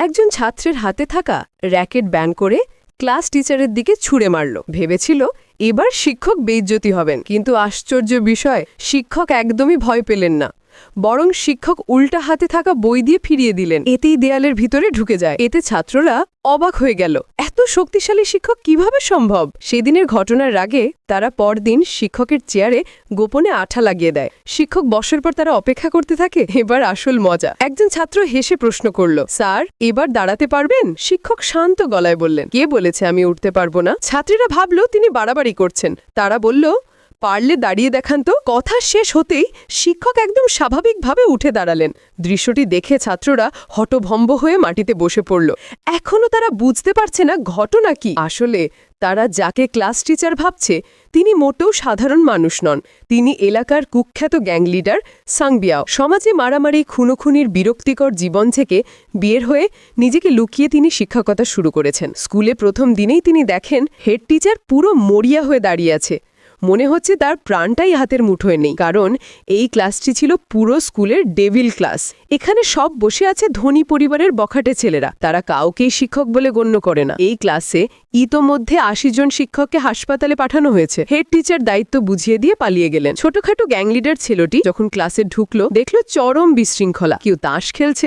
একজন ছাত্রের হাতে থাকা র্যাকেট ব্যান করে ক্লাস টিচারের দিকে ছুঁড়ে মারল। ভেবেছিল এবার শিক্ষক বেইজ্জতি হবেন, কিন্তু আশ্চর্য বিষয়, শিক্ষক একদমই ভয় পেলেন না। বরং শিক্ষক উল্টা হাতে থাকা বই দিয়ে ফিরিয়ে দিলেন। এতেই দেয়ালের ভিতরে ঢুকে যায়। এতে ছাত্ররা অবাক হয়ে গেল, এত শক্তিশালী শিক্ষক কিভাবে সম্ভব। সেদিনের ঘটনার আগে তারা পরদিন শিক্ষকের চেয়ারে গোপনে আঠা লাগিয়ে দেয়। শিক্ষক বসার পর তারা অপেক্ষা করতে থাকে। এবার আসল মজা। একজন ছাত্র হেসে প্রশ্ন করল, স্যার এবার দাঁড়াতে পারবেন? শিক্ষক শান্ত গলায় বললেন, কে বলেছে আমি উঠতে পারবো না? ছাত্রীরা ভাবল তিনি বাড়াবাড়ি করছেন। তারা বলল, পারলে দাঁড়িয়ে দেখান তো। কথা শেষ হতেই শিক্ষক একদম স্বাভাবিকভাবে উঠে দাঁড়ালেন। দৃশ্যটি দেখে ছাত্ররা হতভম্ব হয়ে মাটিতে বসে পড়ল। এখনও তারা বুঝতে পারছে না ঘটনা কি। আসলে তারা যাকে ক্লাস টিচার ভাবছে তিনি মোটেও সাধারণ মানুষ নন। তিনি এলাকার কুখ্যাত গ্যাং লিডার সাংবিয়াও। সমাজে মারামারি, খুনোখুনির বিরক্তিকর জীবন থেকে বের হয়ে নিজেকে লুকিয়ে তিনি শিক্ষকতা শুরু করেছেন। স্কুলে প্রথম দিনেই তিনি দেখেন হেড টিচার পুরো মরিয়া হয়ে দাঁড়িয়ে আছে। মনে হচ্ছে তার প্রাণটাই হাতের মুঠোয় নেই, কারণ এই ক্লাসটি ছিল পুরো স্কুলের ডেভিল ক্লাস। এখানে সব বসে আছে ধনী পরিবারের বখাটে ছেলেরা। তারা কাউকেই শিক্ষক বলে গণ্য করে না। এই ক্লাসে ইতোমধ্যে ৮০ জন শিক্ষককে হাসপাতালে পাঠানো হয়েছে। হেড টিচার দায়িত্ব বুঝিয়ে দিয়ে পালিয়ে গেলেন। ছোটখাটো গ্যাং লিডার ছেলেটি যখন ক্লাসে ঢুকলো, দেখল চরম বিশৃঙ্খলা। কেউ তাস খেলছে,